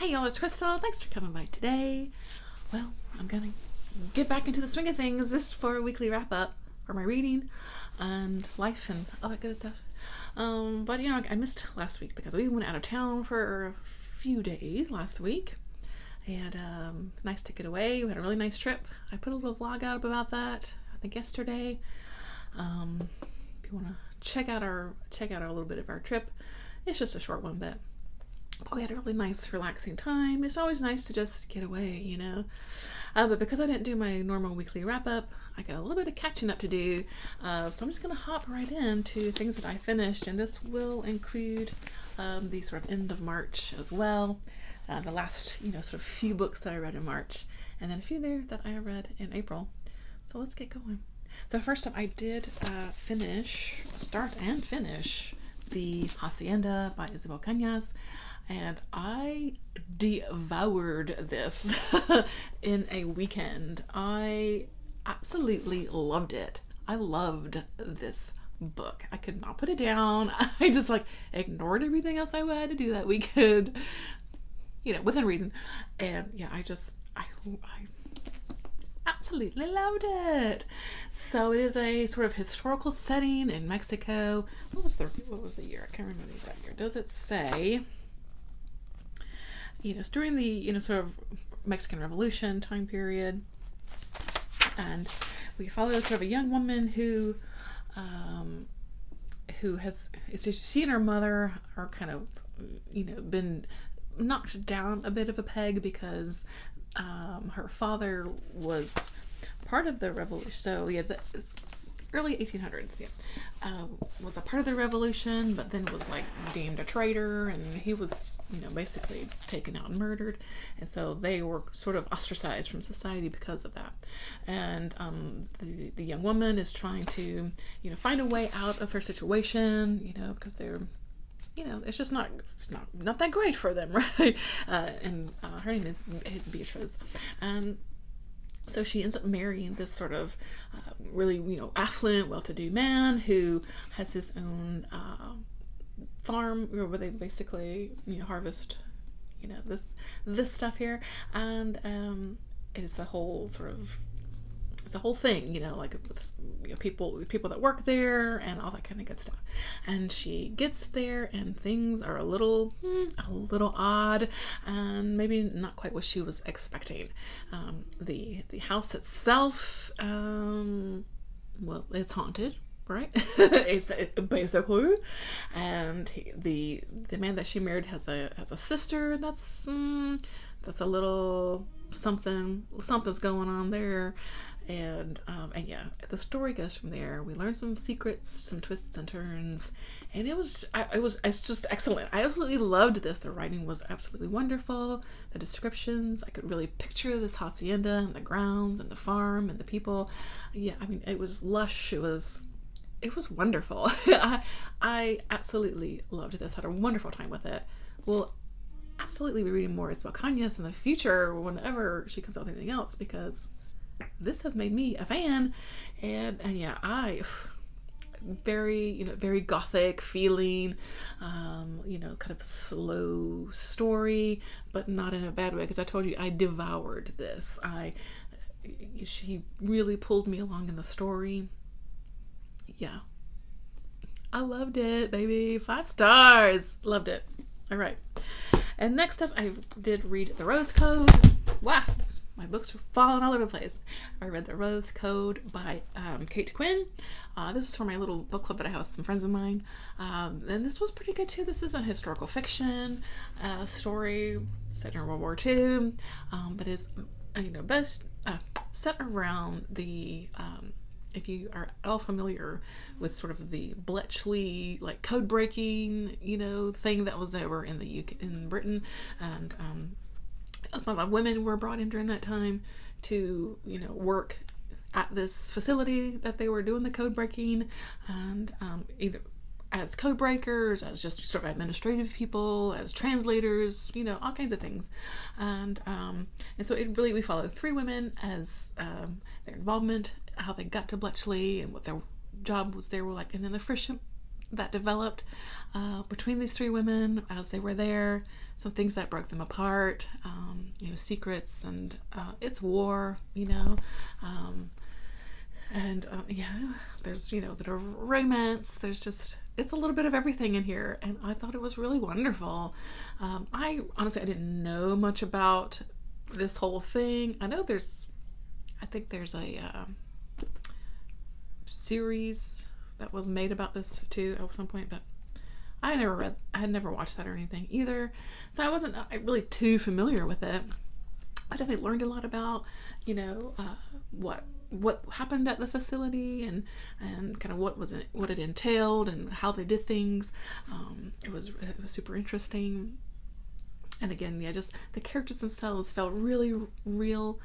Hey y'all, it's Crystal. Thanks for coming by today. Well, I'm gonna get back into the swing of things. This is for a weekly wrap up for my reading and life and all that good stuff. But you know, I missed last week because we went out of town for a few days last week. And nice to get away. We had a really nice trip. I put a little vlog out about that, I think yesterday. If you want to check out a little bit of our trip, it's just a short one, but we had a really nice, relaxing time. It's always nice to just get away, you know. But because I didn't do my normal weekly wrap up, I got a little bit of catching up to do. So I'm just going to hop right into things that I finished, and this will include the sort of end of March as well. The last, sort of few books that I read in March, and then a few there that I read in April. So let's get going. So first up, I did start and finish the Hacienda by Isabel Cañas, and I devoured this in a weekend. I absolutely loved it. I loved this book. I could not put it down. I just ignored everything else I had to do that weekend. Within reason. And yeah, I absolutely loved it. So it is a sort of historical setting in Mexico. What was the year? I can't remember the exact year. Does it say? It's during the sort of Mexican Revolution time period, and we follow sort of a young woman who she and her mother are kind of been knocked down a bit of a peg because her father was part of the revolution. So yeah, the early 1800s, was a part of the revolution, but then was deemed a traitor, and he was basically taken out and murdered, and so they were sort of ostracized from society because of that. And the young woman is trying to find a way out of her situation, because they're it's just not that great for them, right? And her name is Beatrice. And so she ends up marrying this sort of really, affluent, well-to-do man who has his own farm where they basically, harvest, this stuff here. And it's a whole thing, with people that work there and all that kind of good stuff. And she gets there and things are a little odd and maybe not quite what she was expecting. The house itself, it's haunted, right? It's basically, and the man that she married has a sister that's a little something's going on there. And yeah, the story goes from there. We learn some secrets, some twists and turns, and it's just excellent. I absolutely loved this. The writing was absolutely wonderful. The descriptions, I could really picture this hacienda and the grounds and the farm and the people. Yeah, I mean, it was lush. It was wonderful. I absolutely loved this. Had a wonderful time with it. We'll absolutely be reading more Isabel Cañas in the future whenever she comes out with anything else, because this has made me a fan. And yeah, very gothic feeling, kind of a slow story, but not in a bad way, because I told you I devoured this. She really pulled me along in the story. Yeah, I loved it, baby. 5 stars. Loved it. All right. And next up, I did read The Rose Code. Wow, my books were falling all over the place. I read The Rose Code by Kate Quinn. This was for my little book club that I have with some friends of mine. And this was pretty good too. This is a historical fiction story set in World War II, but it's best set around the. If you are at all familiar with sort of the Bletchley code breaking thing that was over in the UK, in Britain, and a lot of women were brought in during that time to work at this facility that they were doing the code breaking, and either as code breakers, as just sort of administrative people, as translators, all kinds of things. And so we follow 3 women as their involvement, how they got to Bletchley and what their job was there. And then the that developed between these three women as they were there, some things that broke them apart, secrets, and it's war, and there's a bit of romance. There's just, it's a little bit of everything in here, and I thought it was really wonderful. I didn't know much about this whole thing. I think there's a series that was made about this too at some point, but I had never watched that or anything either, so I wasn't really too familiar with it. I definitely learned a lot about what happened at the facility and kind of what it entailed and how they did things. It was super interesting. And again, just the characters themselves felt really real.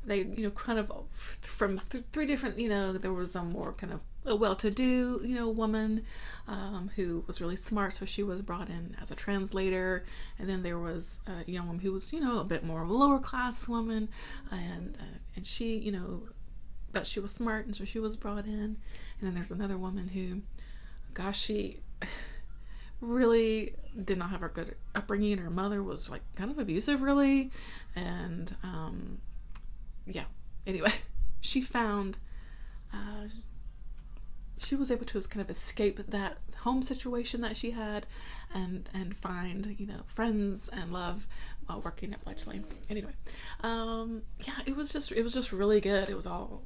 They, kind of from three different, there was a more kind of a well-to-do, woman who was really smart, so she was brought in as a translator. And then there was a young woman who was, a bit more of a lower-class woman, and she, but she was smart, and so she was brought in. And then there's another woman who, gosh, she really did not have a good upbringing. Her mother was like kind of abusive, really, and anyway, she found she was able to kind of escape that home situation that she had and find friends and love while working at Bletchley. Anyway, it was just really good. It was all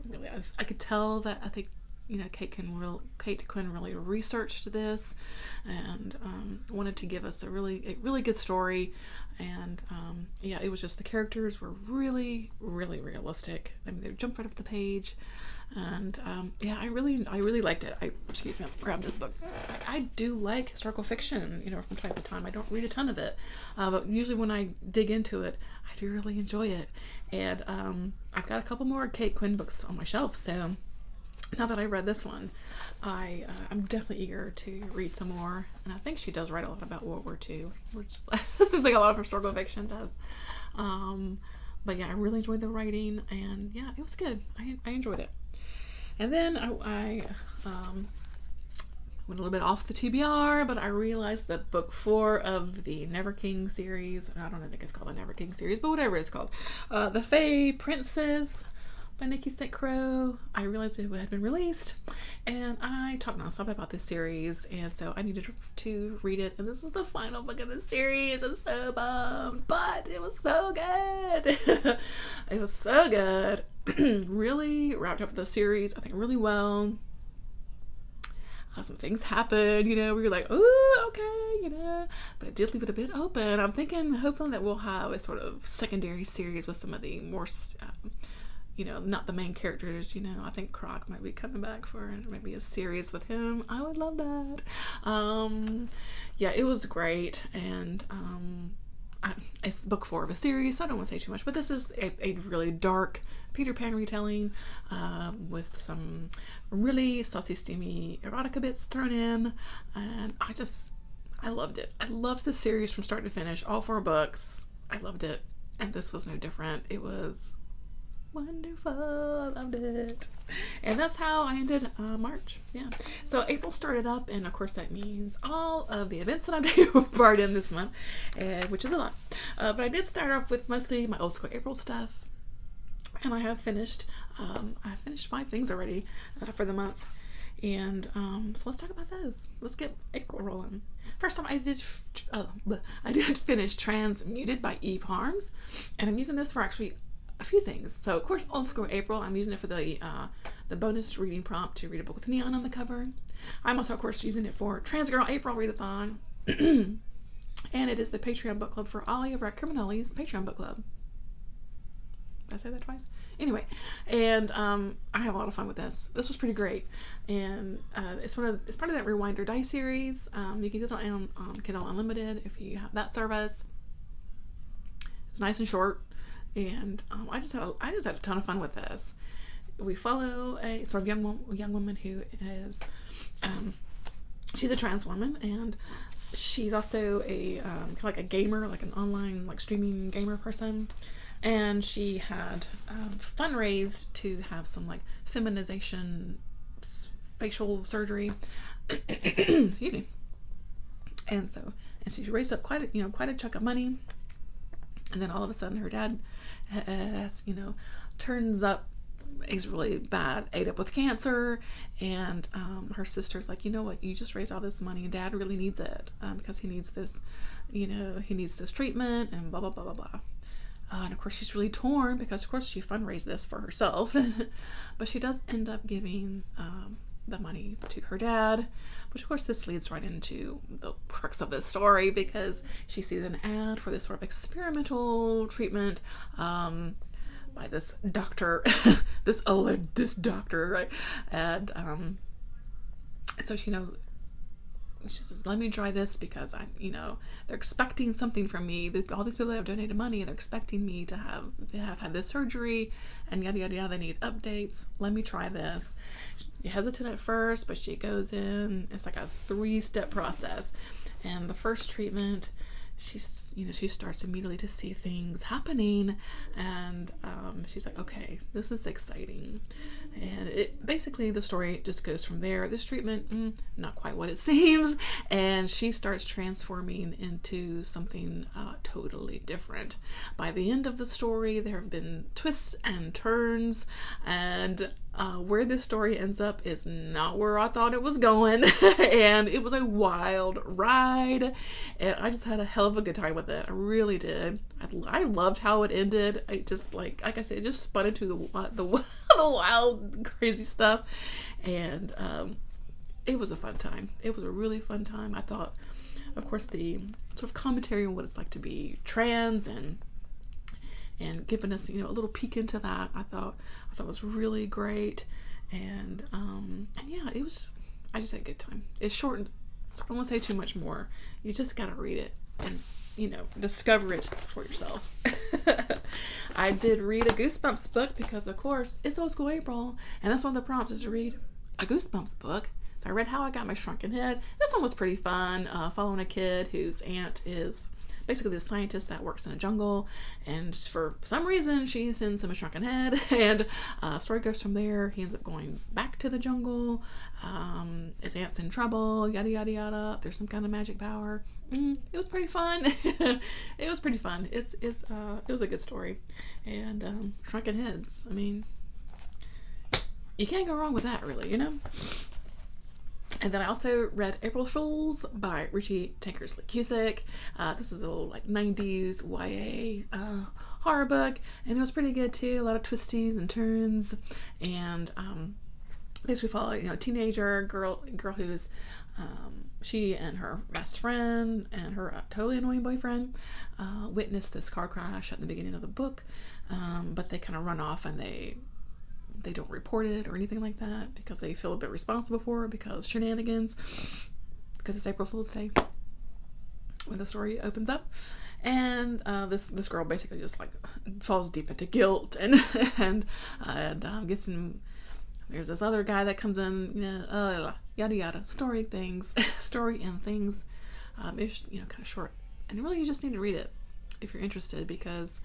really, I could tell that I think Kate Quinn really researched this and wanted to give us a really good story. And it was just, the characters were really realistic. I mean, they jumped right off the page, and I really liked it. I grabbed this book. I do like historical fiction, from time to time. I don't read a ton of it, but usually when I dig into it, I do really enjoy it. And I've got a couple more Kate Quinn books on my shelf, so now that I read this one, I'm definitely eager to read some more. And I think she does write a lot about World War II, which seems like a lot of historical fiction does. But I really enjoyed the writing, and it was good. I enjoyed it. And then I went a little bit off the TBR, but I realized that book 4 of the Never King series, I don't think it's called the Never King series, but whatever it's called, The Fae Princes by Nikki Crowe, I realized it had been released, and I talked nonstop about this series, and so I needed to read it, and this is the final book of the series. I'm so bummed, but it was so good. It was so good. Really wrapped up the series, I think, really well. Some things happened, where you're like, oh, okay, but it did leave it a bit open. I'm thinking, hopefully, that we'll have a sort of secondary series with some of the more not the main characters. I think Croc might be coming back for maybe a series with him. I would love that. It was great, and it's book 4 of a series, so I don't want to say too much, but this is a really dark Peter Pan retelling with some really saucy, steamy erotica bits thrown in, and I loved it. I loved the series from start to finish, all 4 books. I loved it, and this was no different. It was wonderful. I loved it. And that's how I ended March. So April started up, and of course that means all of the events that I take part in this month, which is a lot. But I did start off with mostly my old school April stuff, and I have finished 5 things already for the month. And so let's talk about those. Let's get April rolling. First time I did finish Transmuted by Eve Harms, and I'm using this for actually a few things. So of course, old school April, I'm using it for the bonus reading prompt to read a book with neon on the cover. I'm also of course using it for Trans Girl April Readathon, and it is the Patreon book club for Ollie over at Criminelli's Patreon book club. Did I say that twice? Anyway, and I have a lot of fun with this. This was pretty great, and it's part of that Rewinder Dice series. You can get it on Kindle Unlimited if you have that service. It's nice and short. And I just had a ton of fun with this. We follow a sort of young woman who is she's a trans woman, and she's also a kind of like a gamer, like an online streaming gamer person. And she had fundraised to have some feminization facial surgery. Excuse me. And she raised up quite a chunk of money. And then all of a sudden her dad has, turns up. He's really bad, ate up with cancer. And her sister's like, you know what, you just raised all this money and Dad really needs it because he needs this, he needs this treatment and blah, blah, blah, blah, blah. And of course she's really torn because of course she fundraised this for herself. But she does end up giving the money to her dad, which of course this leads right into the crux of this story because she sees an ad for this sort of experimental treatment by this doctor, this doctor, right? And so she says, let me try this because they're expecting something from me. All these people that have donated money, they're expecting me to have had this surgery and yada, yada, yada. They need updates. Let me try this. She hesitant at first, but she goes in. It's like a 3-step process. And the first treatment, she starts immediately to see things happening, and she's like, okay, this is exciting. And it basically, the story just goes from there. This treatment, not quite what it seems, and she starts transforming into something totally different. By the end of the story, there have been twists and turns, and where this story ends up is not where I thought it was going. And it was a wild ride, and I just had a hell of a good time with it. I really did. I loved how it ended. I just, like I said, it just spun into the wild, crazy stuff, and it was a fun time. It was a really fun time. I thought, of course, the sort of commentary on what it's like to be trans and giving us, a little peek into that, I thought was really great. And yeah, I just had a good time. It's short, so I don't want to say too much more. You just gotta read it and discover it for yourself. I did read a Goosebumps book because, of course, it's Old School April, and that's one of the prompts is to read a Goosebumps book. So I read How I Got My Shrunken Head. This one was pretty fun, following a kid whose aunt is basically this scientist that works in a jungle, and for some reason she sends him a shrunken head, and story goes from there. He ends up going back to the jungle. His aunt's in trouble, yada yada yada. There's some kind of magic power. It was pretty fun. It was pretty fun. It was a good story. And shrunken heads, I mean, you can't go wrong with that, really, And then I also read April Fools by Richie Tankersly Cusick. This is a little 90s YA horror book, and it was pretty good too. A lot of twisties and turns, and basically follow a teenager girl who's she and her best friend and her totally annoying boyfriend witnessed this car crash at the beginning of the book, but they kind of run off and they don't report it or anything like that because they feel a bit responsible for it because shenanigans, because it's April Fool's Day when the story opens up. And this girl basically just falls deep into guilt and gets in. There's this other guy that comes in, yada yada, story and things. It's kind of short, and really you just need to read it if you're interested because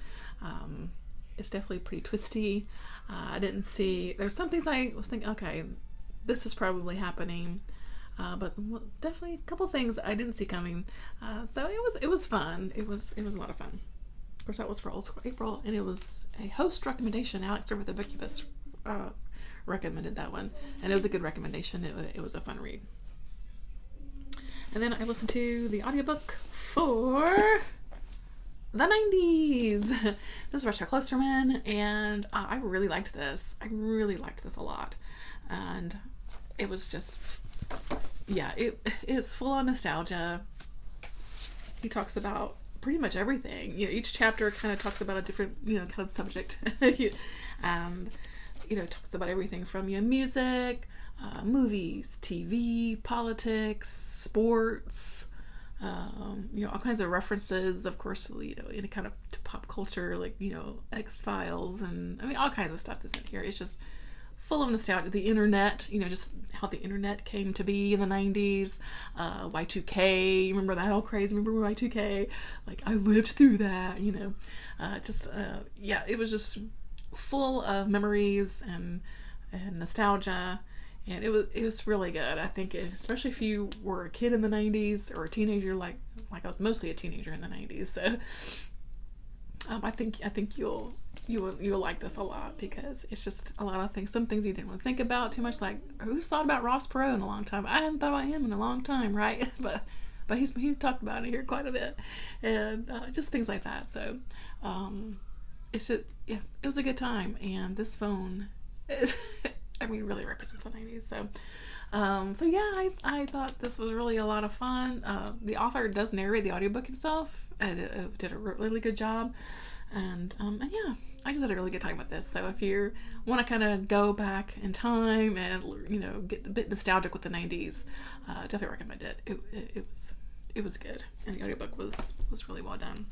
it's definitely pretty twisty. I didn't see, there's some things I was thinking, okay, this is probably happening, but definitely a couple things I didn't see coming. So it was fun. It was a lot of fun. Of course, that was for Old School April, and it was a host recommendation. Alex over the Vicubus recommended that one, and it was a good recommendation. It was a fun read. And then I listened to the audiobook for the 90s. This is Richie Klosterman, and I really liked this. I really liked this a lot, and it was just, yeah, it's full on nostalgia. He talks about pretty much everything. Each chapter kind of talks about a different, kind of subject, and talks about everything from music, movies, TV, politics, sports. All kinds of references, of course, in kind of to pop culture, X-Files, and I mean, all kinds of stuff is in here. It's just full of nostalgia. The internet, just how the internet came to be in the 90s, Y2K, remember that whole craze, remember Y2K? I lived through that, yeah, it was just full of memories and nostalgia, And it was really good. I think, especially if you were a kid in the 90s or a teenager, like I was mostly a teenager in the 90s. So I think you'll like this a lot, because it's just a lot of things. Some things you didn't want to think about too much, like who's thought about Ross Perot in a long time? I haven't thought about him in a long time, right? but he's talked about it here quite a bit, and just things like that. So it's just, yeah, it was a good time, and this phone is, I mean, really represents the 90s. So yeah, I thought this was really a lot of fun. The author does narrate the audiobook himself, and it did a really good job. And yeah, I just had a really good time with this. So if you want to kind of go back in time and, you know, get a bit nostalgic with the 90s, definitely recommend it. It was good, and the audiobook was really well done.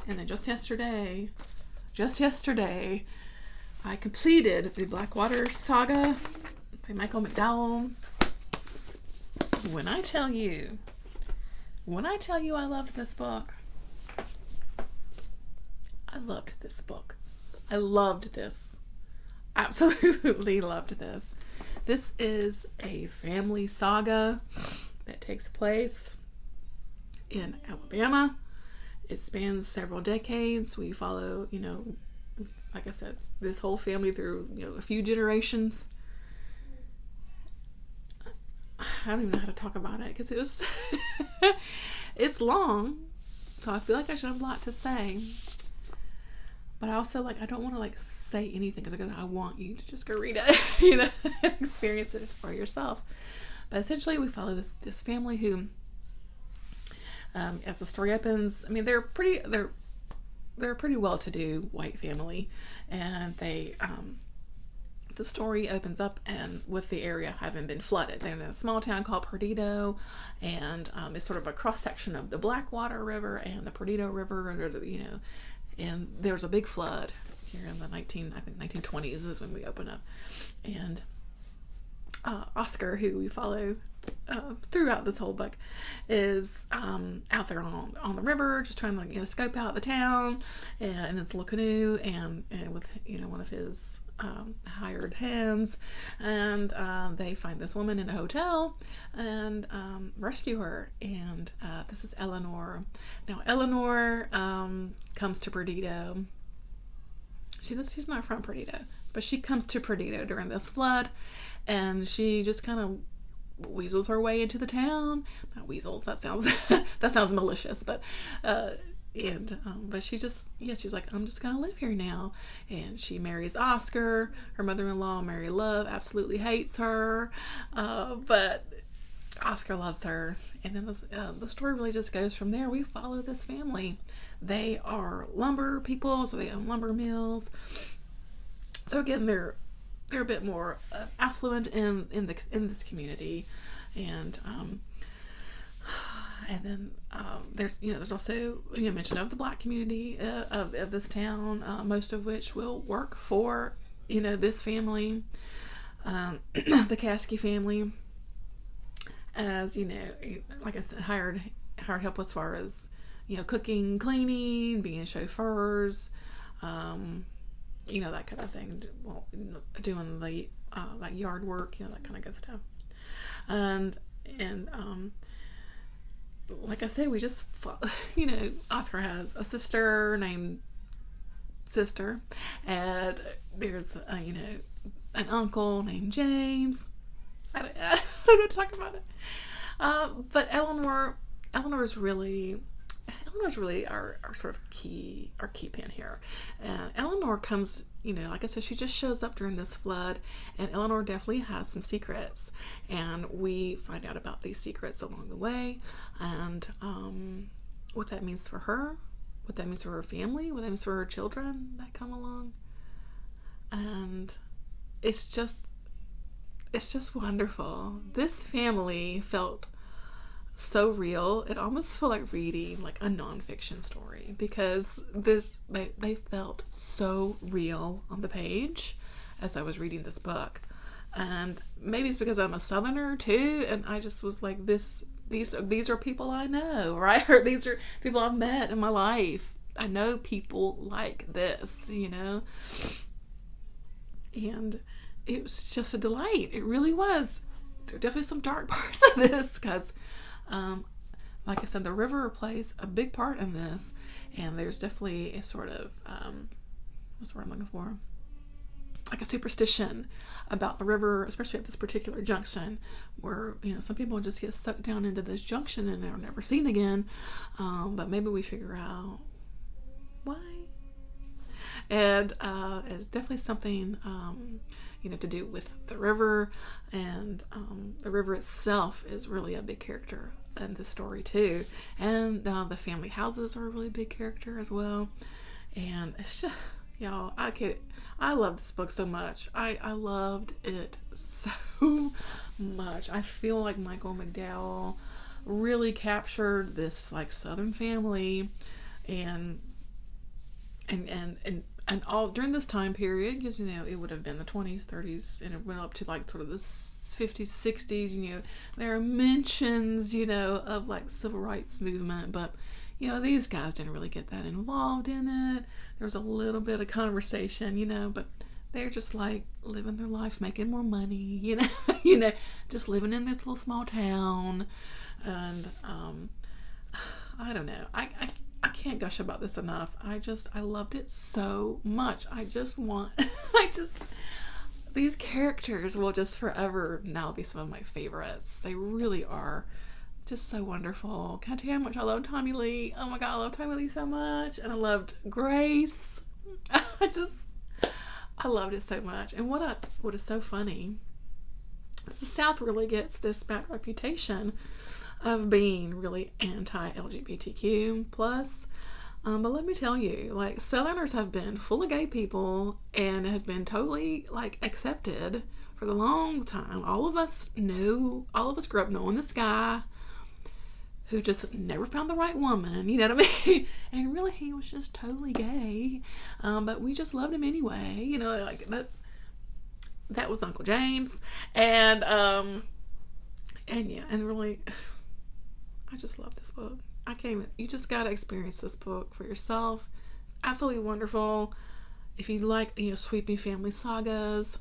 And then just yesterday, I completed the Blackwater saga by Michael McDowell. When I tell you I loved this book, I loved this book. I loved this. Absolutely loved this. This is a family saga that takes place in Alabama. It spans several decades. We follow, you know, like I said, this whole family through, you know, a few generations. I don't even know how to talk about it, because it was it's long, so I feel like I should have a lot to say. But I also, like, I don't want to, like, say anything, because I want you to just go read it, you know, experience it for yourself. But essentially, we follow this family who, as the story opens, I mean, they're a pretty well-to-do white family, and they, the story opens up and with the area having been flooded. They're in a small town called Perdido, and it's sort of a cross-section of the Blackwater River and the Perdido River, you know, and there's a big flood here in the 1920s is when we open up. And Oscar, who we follow throughout this whole book, is out there on the river, just trying to, like, you know, scope out the town, and in his little canoe, and with, you know, one of his hired hands, and they find this woman in a hotel and rescue her. And this is Eleanor. Now Eleanor comes to Perdido. She's not from Perdido, but she comes to Perdido during this flood, and she just kind of weasels her way into the town. Not weasels, that sounds that sounds malicious, but but she just, yeah, she's like, I'm just gonna live here now. And she marries Oscar. Her mother-in-law, Mary Love, absolutely hates her, but Oscar loves her. And then the story really just goes from there. We follow this family. They are lumber people, so they own lumber mills. So again, they're a bit more affluent in this community, and then there's also, you know, mention of the black community of this town, most of which will work for, you know, this family, the Caskey family, as, you know, like I said, hired help as far as, you know, cooking, cleaning, being chauffeurs, you know, that kind of thing. Well, doing the like yard work, you know, that kind of good stuff. And like I say, we just, you know, Oscar has a sister named Sister, and there's you know, an uncle named James. I don't know what to talk about it. But Eleanor's really our sort of key pin here. Eleanor comes, you know, like I said, she just shows up during this flood, and Eleanor definitely has some secrets, and we find out about these secrets along the way, and what that means for her, what that means for her family, what that means for her children that come along. And it's just wonderful. This family felt so real. It almost felt like reading like a nonfiction story, because they felt so real on the page as I was reading this book. And maybe it's because I'm a Southerner too, and I just was like, these are people I know, right? Or these are people I've met in my life. I know people like this, you know. And it was just a delight. It really was. There are definitely some dark parts of this because, like I said, the river plays a big part in this, and there's definitely a sort of what's the word I'm looking for? Like a superstition about the river, especially at this particular junction, where some people just get sucked down into this junction and they're never seen again. But maybe we figure out why. And it's definitely something to do with the river, and the river itself is really a big character in this story too. And the family houses are a really big character as well. And it's just, I love this book so much. I loved it so much. I feel like Michael McDowell really captured this like Southern family and all during this time period, because it would have been the 20s, 30s, and it went up to like sort of the 50s, 60s. There are mentions of like civil rights movement, but these guys didn't really get that involved in it. There was a little bit of conversation, but they're just like living their life, making more money, just living in this little small town. And I don't know. I can't gush about this enough. I loved it so much. These characters will just forever now be some of my favorites. They really are just so wonderful. Can I tell you how much I love Tommy Lee? Oh my God, I love Tommy Lee so much. And I loved Grace. I loved it so much. And what is so funny is the South really gets this bad reputation of being really anti-LGBTQ plus. But let me tell you, like, Southerners have been full of gay people and have been totally like accepted for the long time. All of us grew up knowing this guy who just never found the right woman, you know what I mean? And really, he was just totally gay. But we just loved him anyway, like that was Uncle James. And really, I just love this book. You just got to experience this book for yourself. Absolutely wonderful. If you like, sweeping family sagas,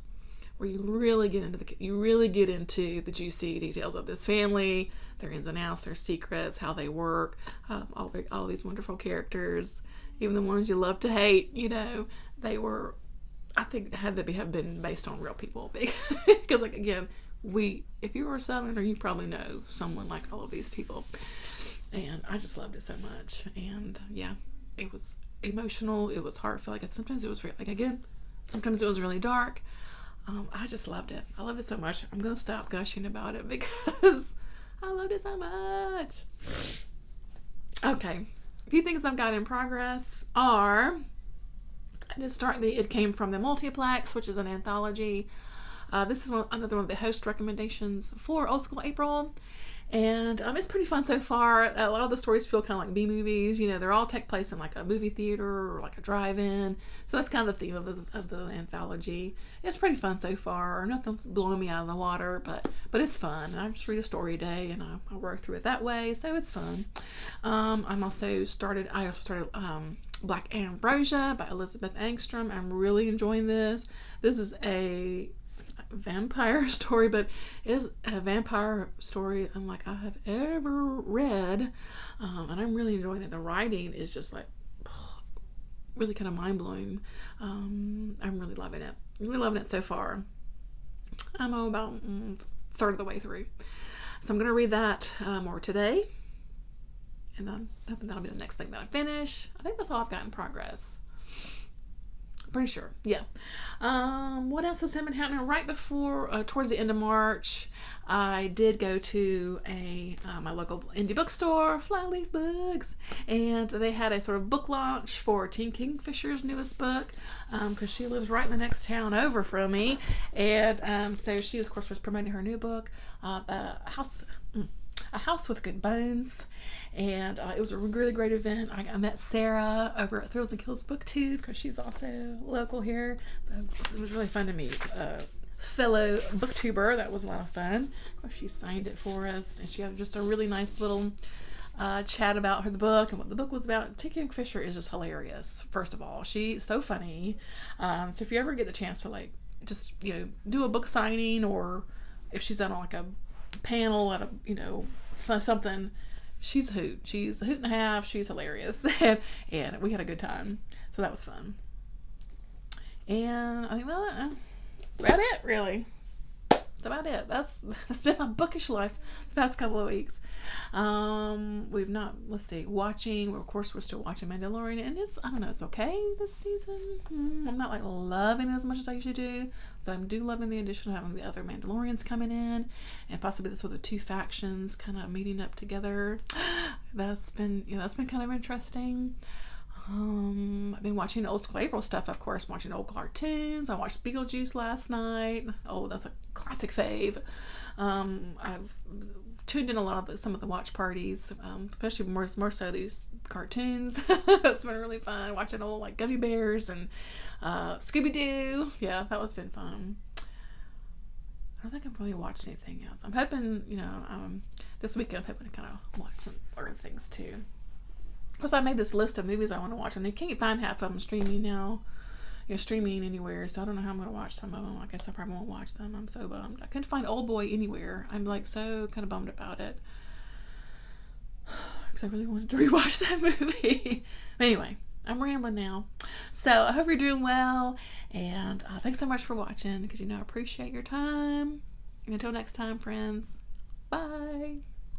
where you really get into the juicy details of this family, their ins and outs, their secrets, how they work, all these wonderful characters, even the ones you love to hate. They were, I think, had to have been based on real people, because like again, if you were a Southerner, you probably know someone like all of these people. And I just loved it so much. And yeah, it was emotional. It was heartfelt. Sometimes it was sometimes it was really dark. I just loved it. I loved it so much. I'm going to stop gushing about it because I loved it so much. Okay. A few things I've got in progress are, I did start It Came From the Multiplex, which is an anthology. This is another one of the host recommendations for Old School April. And it's pretty fun so far. A lot of the stories feel kind of like B-movies. They're all take place in like a movie theater or like a drive-in. So that's kind of the theme of the anthology. It's pretty fun so far. Nothing's blowing me out of the water, but it's fun. And I just read a story a day and I work through it that way. So it's fun. I also started Black Ambrosia by Elizabeth Angstrom. I'm really enjoying this. This is a vampire story, but it is a vampire story unlike I have ever read, and I'm really enjoying it. The writing is just like really kind of mind-blowing. I'm really loving it so far. I'm about a third of the way through, so I'm going to read that more today, and then that'll be the next thing that I finish. I think that's all I've got in progress. Pretty sure. Yeah. What else has been happening? Right before, towards the end of March, I did go to my local indie bookstore, Flyleaf Books, and they had a sort of book launch for Teen Kingfisher's newest book, because she lives right in the next town over from me, and so she, of course, was promoting her new book, A House with Good Bones, and it was a really great event. I met Sarah over at Thrills and Kills Booktube because she's also local here, so it was really fun to meet a fellow booktuber. That was a lot of fun. Of course, she signed it for us, and she had just a really nice little chat about the book and what the book was about. Teen Kingfisher is just hilarious. First of all, she's so funny. So if you ever get the chance to just, do a book signing, or if she's on like a panel at a, something, she's a hoot. She's a hoot and a half. She's hilarious. And we had a good time. So that was fun. And I think that's about it, really. That's about it. That's been my bookish life the past couple of weeks. We've not, watching. Of course, we're still watching Mandalorian, and it's okay this season. I'm not like loving it as much as I usually do. So I do loving the addition of having the other Mandalorians coming in, and possibly that's with the two factions kind of meeting up together. That's been kind of interesting. I've been watching old school April stuff, of course, watching old cartoons. I watched Beetlejuice last night. Oh, that's a classic fave. I've tuned in a lot of some of the watch parties, especially more so these cartoons. That's been really fun. Watching old like Gummy Bears and Scooby-Doo. Yeah, that was been fun. I don't think I've really watched anything else. I'm hoping, this weekend I'm hoping to kind of watch some other things too. Of course, I made this list of movies I want to watch, and I can't find half of them streaming now. Streaming anywhere, so I don't know how I'm going to watch some of them. I guess I probably won't watch them. I'm so bummed. I couldn't find Old Boy anywhere. I'm like so kind of bummed about it. Because I really wanted to rewatch that movie. But anyway, I'm rambling now. So I hope you're doing well, and thanks so much for watching, because I appreciate your time. And until next time, friends, bye.